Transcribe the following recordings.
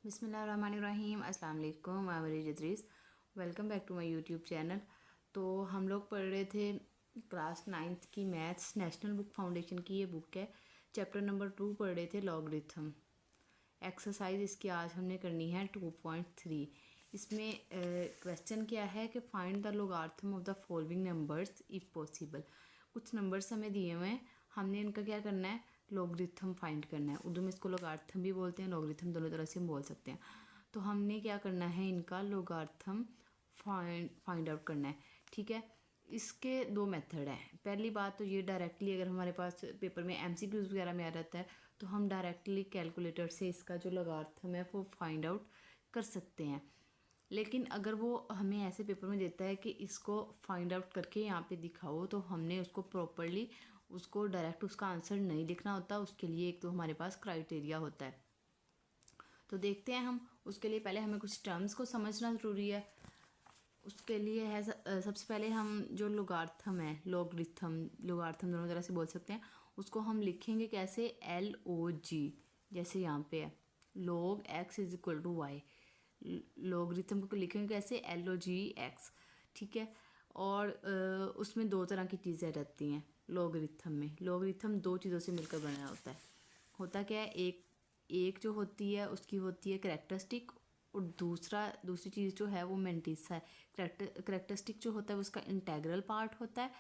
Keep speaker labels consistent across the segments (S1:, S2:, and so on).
S1: बिस्मिल्लाहिर्रहमानिर्रहीम अस्सलाम वालेकुम। I am Idris. Welcome back to my YouTube channel. तो हम लोग पढ़ रहे थे क्लास 9th की मैथ्स नेशनल बुक फाउंडेशन की ये बुक है। चैप्टर नंबर 2 पढ़ रहे थे लॉगरिथम। एक्सरसाइज इसकी आज हमने करनी है 2.3। इसमें क्वेश्चन क्या है कि find the logarithm of the following numbers if possible. कुछ नंबर्स हमें दिए हुए हैं, हमने इनका क्या करना है, लॉगरिथम फाइंड करना है। उर्दू में इसको लॉगरिथम भी बोलते हैं, लॉगरिथम दोनों तरह से हम बोल सकते हैं। तो हमने क्या करना है, इनका लॉगरिथम फाइंड आउट करना है। ठीक है, इसके दो मेथड हैं। पहली बात तो ये डायरेक्टली, अगर हमारे पास पेपर में एमसीक्यूज़ वगैरह में आ जाता है तो हम डायरेक्टली कैलकुलेटर से इसका जो लॉगरिथम है वो फाइंड आउट कर सकते हैं। लेकिन अगर वो हमें ऐसे पेपर में देता है कि इसको फाइंड आउट करके यहाँ पे दिखाओ, तो हमने उसको प्रॉपरली उसको डायरेक्ट उसका आंसर नहीं लिखना होता। उसके लिए एक तो हमारे पास क्राइटेरिया होता है। तो देखते हैं हम। उसके लिए पहले हमें कुछ टर्म्स को समझना ज़रूरी है। उसके लिए है सबसे पहले हम जो लॉगरिथम है, लॉगरिथम दोनों तरह से बोल सकते हैं, उसको हम लिखेंगे कैसे, LOG। जैसे यहाँ पे है log x is equal to y. Logarithm को लिखेंगे कैसे, LOGX। ठीक है, और उसमें दो तरह की चीज़ें रहती हैं लॉगरिथम में। लॉगरिथम दो चीज़ों से मिलकर बना होता क्या है, एक जो होती है उसकी होती है करैक्टरिस्टिक, और दूसरी चीज़ जो है वो मेंटिसा है। करैक्टरिस्टिक जो होता है उसका इंटेग्रल पार्ट होता है,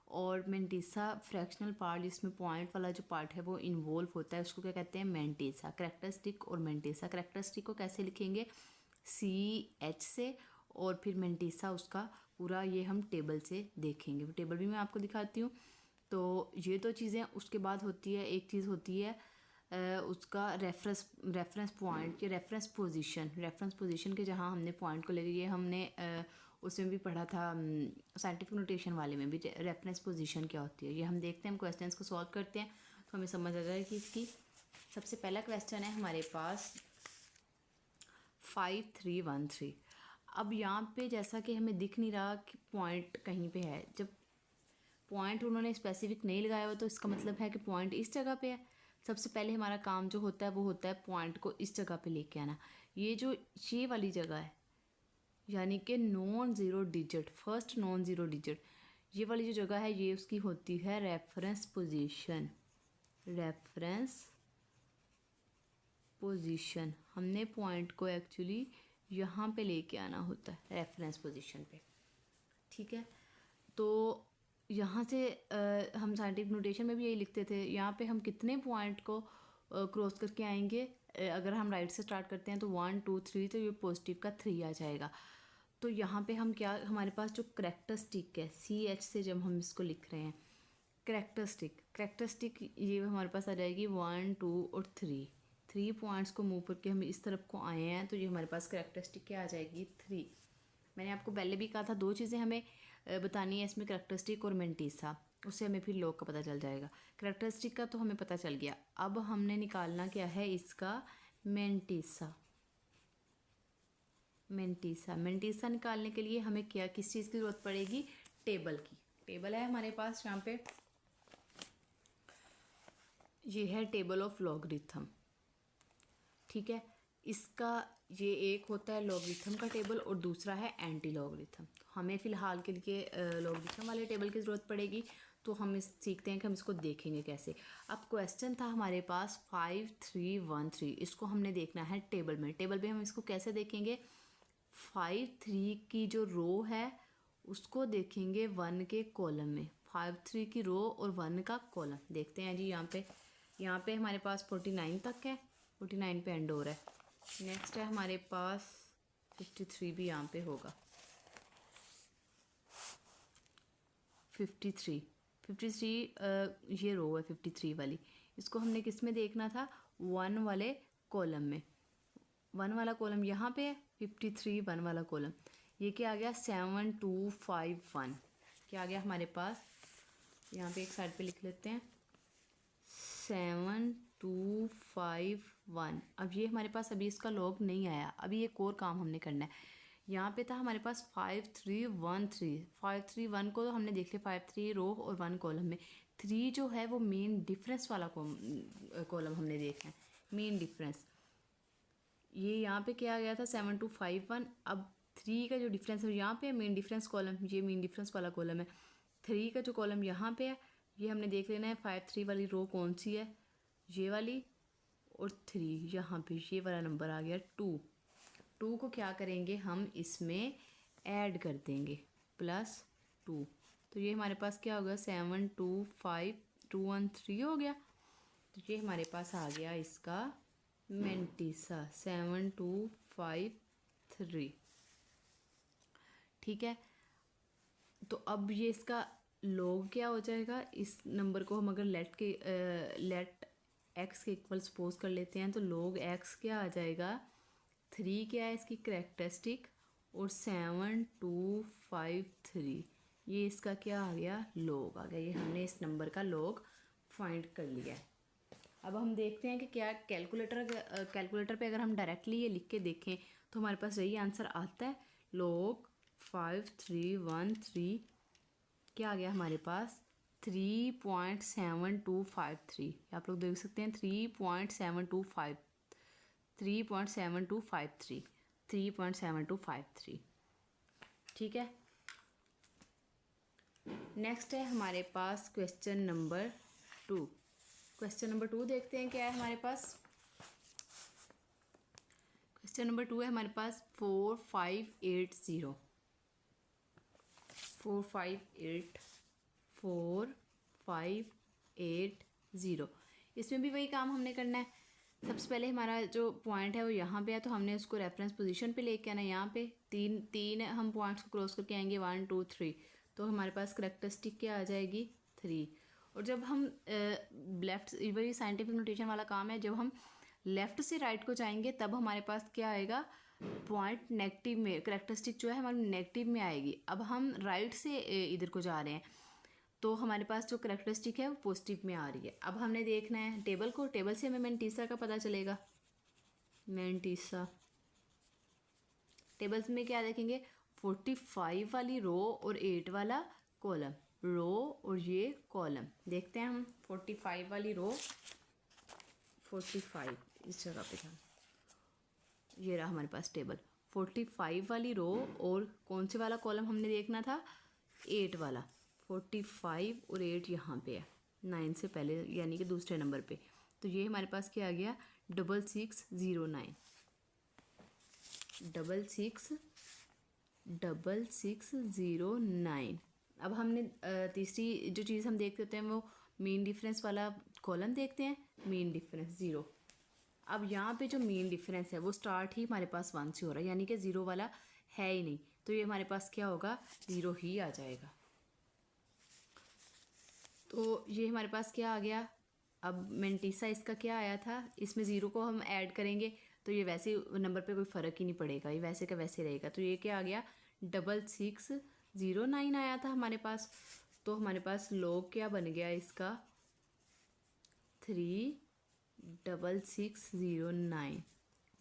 S1: और मेंटिसा फ्रैक्शनल पार्ट, जिसमें पॉइंट वाला जो पार्ट है वो इन्वॉल्व होता है, उसको क्या कहते हैं, मेंटिसा। करैक्टरिस्टिक और मेंटिसा। करैक्टरिस्टिक को कैसे लिखेंगे, CH से, और फिर मेंटिसा उसका पूरा, ये हम टेबल से देखेंगे। टेबल भी मैं आपको दिखाती हूँ। तो ये दो चीज़ें। उसके बाद होती है, एक चीज़ होती है उसका रेफरेंस पॉइंट या रेफरेंस पोजीशन के जहाँ हमने पॉइंट को लेके, ये हमने उसमें भी पढ़ा था साइंटिफिक नोटेशन वाले में भी, रेफरेंस पोजीशन क्या होती है। ये हम देखते हैं, हम क्वेश्चंस को सॉल्व करते हैं तो हमें समझ आ जाए कि इसकी। सबसे पहला क्वेश्चन है हमारे पास 5313। अब यहाँ पे जैसा कि हमें दिख नहीं रहा कि पॉइंट कहीं पे है। जब पॉइंट उन्होंने स्पेसिफिक नहीं लगाया हुआ तो इसका मतलब है कि पॉइंट इस जगह पे है। सबसे पहले हमारा काम जो होता है वो होता है पॉइंट को इस जगह पे लेके आना। ये वाली जगह है, यानी कि non zero digit, first non zero digit, ये वाली जो जगह है ये उसकी होती है रेफरेंस पोजीशन। हमने पॉइंट को एक्चुअली यहाँ पे लेके आना होता है, रेफरेंस पोजीशन पे। ठीक है, तो यहाँ से हम साइंटिफिक नोटेशन में भी यही लिखते थे। यहाँ पे हम कितने पॉइंट को क्रॉस करके आएंगे, अगर हम राइट से स्टार्ट करते हैं तो 1 2 3, तो ये पॉजिटिव का 3 आ जाएगा। तो यहाँ पे हम क्या, हमारे पास जो करैक्टरिस्टिक है, CH से जब हम इसको लिख रहे हैं, करैक्टरिस्टिक ये हमारे पास आ जाएगी 1 2 और 3 पॉइंट्स को मूव करके हम इस तरफ को आए हैं, तो ये हमारे पास करैक्टरिस्टिक क्या आ जाएगी, 3। मैंने आपको पहले भी कहा था दो चीज़ें हमें बतानी है इसमें, करैक्टरिस्टिक और मेंटिसा। उससे हमें फिर लॉग का पता चल जाएगा। करैक्टरिस्टिक का तो हमें पता चल गया। अब हमने निकालना क्या है, इसका मेंटिसा। मेंटिसा निकालने के लिए हमें क्या, किस चीज़ की ज़रूरत पड़ेगी, टेबल की। टेबल है हमारे पास यहाँ पे, ये है टेबल ऑफ लॉगरिथम। ठीक है, इसका ये एक होता है लॉगरिथम का टेबल और दूसरा है एंटी लॉगरिथम। हमें फ़िलहाल के लिए लॉगरिथम वाले टेबल की ज़रूरत पड़ेगी, तो हम इस सीखते हैं कि हम इसको देखेंगे कैसे। अब क्वेश्चन था हमारे पास 5313, इसको हमने देखना है टेबल में। टेबल में हम इसको कैसे देखेंगे, 53 की जो रो है उसको देखेंगे 1 के कॉलम में। 53 की रो और 1 का कॉलम देखते हैं जी। यहाँ पे हमारे पास 49 तक है, 49 पे एंड हो रहा है। नेक्स्ट है हमारे पास 53 भी यहाँ पे होगा। 53 ये रो है 53 वाली, इसको हमने किस में देखना था, 1 वाले कॉलम में। 1 वाला कॉलम यहाँ पे है, 53 1 वाला कॉलम। ये क्या आ गया, 7251। क्या आ गया हमारे पास, यहाँ पे एक साइड पे लिख लेते हैं 7251। अब ये हमारे पास अभी इसका लॉग नहीं आया, अभी एक और काम हमने करना है। यहाँ पे था हमारे पास 5313 को तो हमने देख लिया, 53 रो और 1 कॉलम में। 3 जो है वो मेन डिफरेंस वाला कॉलम हमने देखना है, मेन डिफरेंस। ये यहाँ पे क्या आ गया था 7251। अब 3 का जो डिफरेंस है यहाँ पे मेन डिफरेंस कॉलम, ये मेन डिफरेंस वाला कॉलम है। 3 का जो कॉलम यहाँ पे है ये हमने देख लेना है 53 वाली रो कौन सी है, ये वाली, और 3 यहाँ पे ये वाला नंबर आ गया 2 को क्या करेंगे हम इसमें ऐड कर देंगे +2। तो ये हमारे पास क्या होगा 725213 हो गया। तो ये हमारे पास आ गया इसका मेंटिसा 7253। ठीक है, तो अब ये इसका लॉग क्या हो जाएगा, इस नंबर को हम अगर लेट एक्स के इक्वल सपोज कर लेते हैं तो log x क्या आ जाएगा, 3 क्या है इसकी करेक्टरिस्टिक और 7253, ये इसका क्या आ गया log आ गया। ये हमने इस नंबर का log फाइंड कर लिया है। अब हम देखते हैं कि क्या कैलकुलेटर पे अगर हम डायरेक्टली ये लिख के देखें तो हमारे पास यही आंसर आता है। log 5313 क्या आ गया हमारे पास 3.7253। आप लोग देख सकते हैं 3.7253। ठीक है, नेक्स्ट है हमारे पास क्वेश्चन नंबर 2। क्वेश्चन नंबर 2 देखते हैं क्या है हमारे पास। क्वेश्चन नंबर 2 है हमारे पास 4580 4580। इसमें भी वही काम हमने करना है। सबसे पहले हमारा जो पॉइंट है वो यहाँ पे है, तो हमने उसको रेफरेंस पोजीशन पे लेके आना है। यहाँ पे तीन हम पॉइंट्स को क्रॉस करके आएंगे 1 2 3, तो हमारे पास करेक्टरिस्टिक क्या आ जाएगी 3। और जब हम लेफ्ट, वही साइंटिफिक नोटेशन वाला काम है, जब हम लेफ़्ट से राइट को जाएंगे तब हमारे पास क्या आएगा पॉइंट नेगेटिव में, करेक्टरिस्टिक जो है हमारी नेगेटिव में आएगी। अब हम राइट से इधर को जा रहे हैं तो हमारे पास जो करेक्टरिस्टिक है वो पॉजिटिव में आ रही है। अब हमने देखना है टेबल को, टेबल से हमें मेंटिसा का पता चलेगा। मेंटिसा टेबल्स में क्या देखेंगे 45 वाली रो और 8 वाला कॉलम, रो और ये कॉलम। देखते हैं हम 45 वाली रो, 45 इस जगह पे था, ये रहा हमारे पास टेबल 45 वाली रो, और कौन से वाला कॉलम हमने देखना था 8 वाला। 45 और 8 यहाँ पे है 9 से पहले यानी कि दूसरे नंबर पे। तो ये हमारे पास क्या आ गया 6609 6609। अब हमने तीसरी जो चीज़ हम देखते होते हैं वो मीन डिफरेंस वाला कॉलम देखते हैं, मीन डिफरेंस 0। अब यहाँ पे जो मीन डिफरेंस है वो स्टार्ट ही हमारे पास 1 से हो रहा है, यानी कि 0 वाला है ही नहीं, तो ये हमारे पास क्या होगा 0 ही आ जाएगा। तो ये हमारे पास क्या आ गया। अब मेंटिसा इसका क्या आया था, इसमें 0 को हम ऐड करेंगे तो ये वैसे नंबर पे कोई फ़र्क ही नहीं पड़ेगा, ये वैसे का वैसे रहेगा। तो ये क्या आ गया 6609 आया था हमारे पास। तो हमारे पास log क्या बन गया इसका 36609।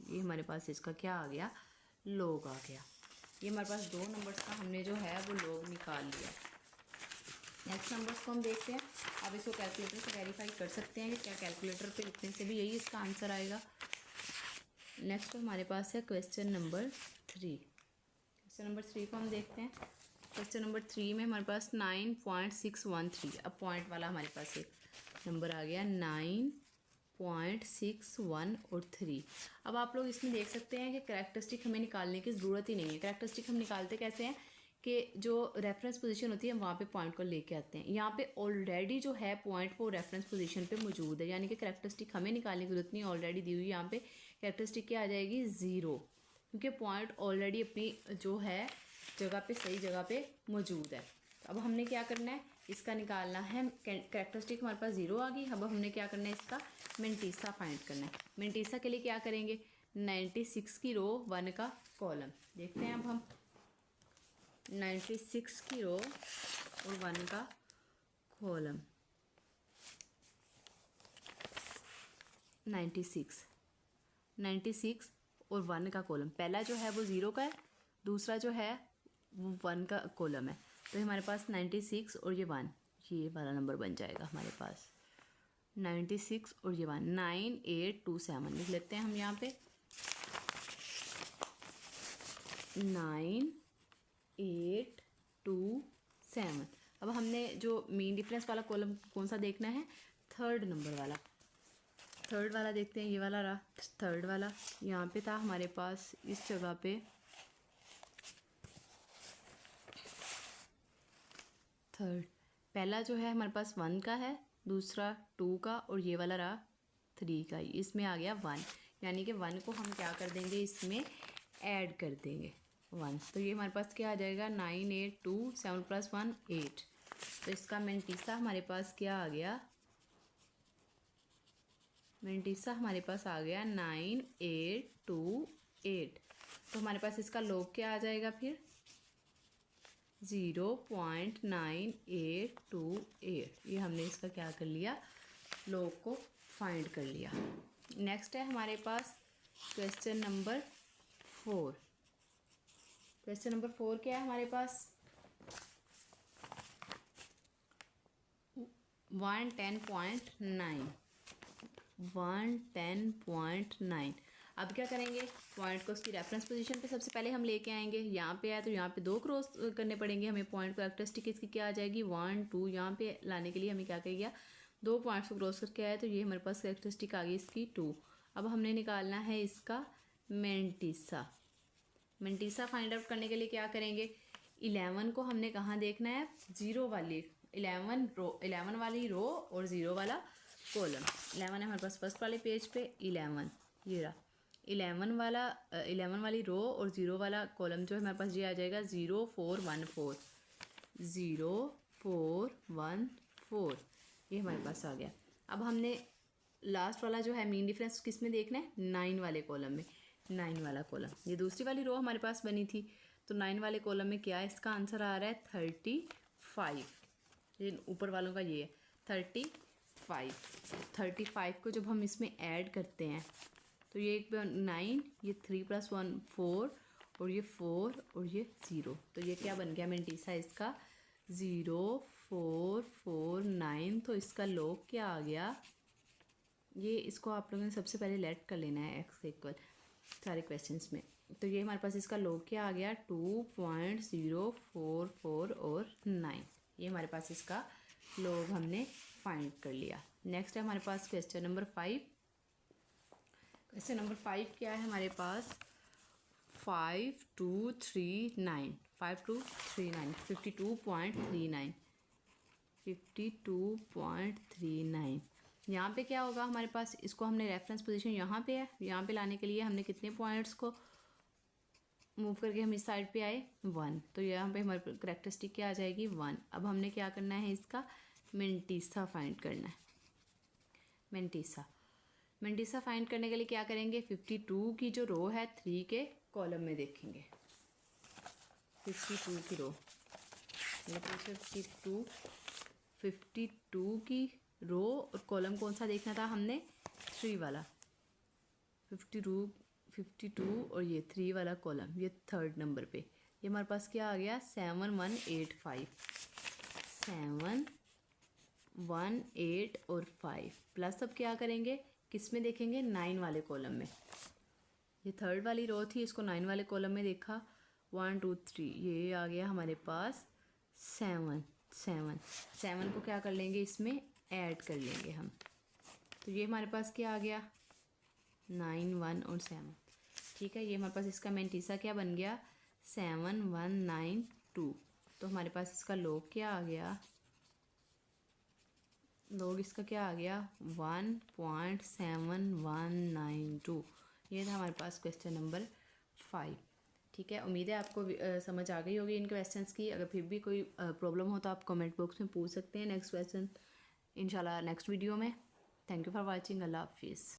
S1: ये हमारे पास इसका क्या आ गया log आ गया। ये हमारे पास 2 नंबर्स का हमने जो है वो log निकाल लिया। नेक्स्ट नंबर्स को हम देखते हैं। अब इसको कैलकुलेटर से वेरीफाई कर सकते हैं कि क्या कैलकुलेटर पे लिखने से भी यही इसका आंसर आएगा। नेक्स्ट हमारे पास है क्वेश्चन नंबर 3। क्वेश्चन नंबर 3 को हम देखते हैं। क्वेश्चन नंबर 3 में हमारे पास 9.613, अब पॉइंट वाला हमारे पास एक नंबर आ गया 9.61 और 3। अब आप लोग इसमें देख सकते हैं कि करेक्टरिस्टिक हमें निकालने की ज़रूरत ही नहीं है। करेक्टरिस्टिक हम निकालते कैसे हैं कि जो रेफरेंस पोजीशन होती है वहाँ पे पॉइंट को लेके आते हैं। यहाँ पे ऑलरेडी जो है पॉइंट वो रेफरेंस पोजीशन पे मौजूद है, यानी कि करेक्टरिस्टिक हमें निकालने की जरूरत नहीं, ऑलरेडी दी हुई। यहाँ पे करेक्टरिस्टिक क्या आ जाएगी 0, क्योंकि पॉइंट ऑलरेडी अपनी जो है जगह पे सही जगह पे मौजूद है। अब हमने क्या करना है इसका निकालना है। करेक्टरिस्टिक हमारे पास 0 आ गई। अब हमने क्या करना है इसका मेंटिसा फाइंड करना है। मेंटिसा के लिए क्या करेंगे 96 की रो 1 का कॉलम देखते हैं। अब हम 96 की रो और 1 का कॉलम 96 और 1 का कॉलम, पहला जो है वो 0 का है, दूसरा जो है वो 1 का कॉलम है। तो हमारे पास 96 और ये 1, ये वाला नंबर बन जाएगा हमारे पास 96 और ये 1, 9827 लिख लेते हैं हम यहाँ पे। 9 8 2 7। अब हमने जो मीन डिफरेंस वाला कॉलम कौन सा देखना है, थर्ड नंबर वाला। थर्ड वाला देखते हैं, ये वाला रहा थर्ड वाला। यहाँ पे था हमारे पास इस जगह पे थर्ड, पहला जो है हमारे पास 1 का है, दूसरा 2 का, और ये वाला रहा 3 का। इसमें आ गया 1, यानी कि 1 को हम क्या कर देंगे, इसमें ऐड कर देंगे 1। तो ये हमारे पास क्या आ जाएगा, 9 8 2 7 + 1 8। तो इसका मेंटीसा हमारे पास क्या आ गया, मेंटीसा हमारे पास आ गया 9 8 2 8। तो हमारे पास इसका लॉग क्या आ जाएगा फिर, 0.9828। ये हमने इसका क्या कर लिया, लॉग को फाइंड कर लिया। नेक्स्ट है हमारे पास क्वेश्चन नंबर 4। क्वेश्चन नंबर 4 क्या है हमारे पास, 110.9। 110.9। अब क्या करेंगे, पॉइंट को उसकी रेफरेंस पोजीशन पे सबसे पहले हम लेके आएंगे। यहाँ पे आया तो यहाँ पे 2 क्रॉस करने पड़ेंगे हमें। पॉइंट को कैरेक्टरिस्टिक इसकी क्या आ जाएगी, 1 2। यहाँ पे लाने के लिए हमें क्या किया, 2 पॉइंट्स को क्रॉस करके आया, तो ये हमारे पास कैरेक्टरिस्टिक आ गई इसकी 2। अब हमने निकालना है इसका मेंटीसा। मेंटीसा फाइंड आउट करने के लिए क्या करेंगे, 11 को हमने कहाँ देखना है, 0 वाली 11 वाली रो और 0 वाला कॉलम। 11 है हमारे पास फर्स्ट वाले पेज पे, 11 ये रहा 11 वाली रो और 0 वाला कॉलम जो है हमारे पास ये आ जाएगा 0 4 1 4। 0 4 1 4 ये हमारे पास आ गया। अब हमने लास्ट वाला जो है मीन डिफरेंस किस में देखना है, 9 वाले कॉलम में। 9 वाला कॉलम, ये दूसरी वाली रो हमारे पास बनी थी, तो 9 वाले कॉलम में क्या है, इसका आंसर आ रहा है 35। ये ऊपर वालों का ये है 35। 35 को जब हम इसमें ऐड करते हैं तो ये 9, ये 3 + 1 4, और ये 4 और ये 0। तो ये क्या बन गया मेंटीसा इसका, 0 4 4 9। तो इसका लॉग क्या आ गया, ये इसको आप लोगों ने सबसे पहले लेट कर लेना है x के इक्वल सारे क्वेश्चंस में। तो ये हमारे पास इसका लॉग क्या आ गया, 2.044 और 9। ये हमारे पास इसका लॉग हमने फाइंड कर लिया। नेक्स्ट है हमारे पास क्वेश्चन नंबर 5। क्वेश्चन नंबर 5 क्या है हमारे पास, 5239 5239 52.39 52.39। यहाँ पे क्या होगा हमारे पास, इसको हमने रेफरेंस पोजीशन यहाँ पे है, यहाँ पे लाने के लिए हमने कितने पॉइंट्स को मूव करके हम इस साइड पे आए, 1। तो यहाँ पे हमारे करेक्टरिस्टिक क्या आ जाएगी, 1। अब हमने क्या करना है, इसका मेंटीसा फाइंड करना है। मेंटीसा फाइंड करने के लिए क्या करेंगे, 52 की जो रो है 3 के कॉलम में देखेंगे। 52 की रो, 52 की रो और कॉलम कौन सा देखना था हमने, 3 वाला। 52 और ये 3 वाला कॉलम, ये थर्ड नंबर पे। ये हमारे पास क्या आ गया, 7185। 7 1 8 और 5 प्लस। अब क्या करेंगे, किस में देखेंगे, 9 वाले कॉलम में। ये थर्ड वाली रो थी, इसको 9 वाले कॉलम में देखा, 1 2 3। ये आ गया हमारे पास 7 को क्या कर लेंगे, इसमें ऐड कर लेंगे हम। तो ये हमारे पास क्या आ गया, 9 1 और 7। ठीक है, ये हमारे पास इसका मेंटीसा क्या बन गया, 719 2। तो हमारे पास इसका लॉग क्या आ गया, लॉग इसका क्या आ गया, 1.7192। ये था हमारे पास क्वेश्चन नंबर 5। ठीक है, उम्मीद है आपको समझ आ गई होगी इन क्वेश्चंस की। अगर फिर भी कोई प्रॉब्लम हो तो आप कमेंट बॉक्स में पूछ सकते हैं नेक्स्ट क्वेश्चन इंशाल्लाह नेक्स्ट वीडियो में। Thank you for watching. अल्लाह हाफिज़।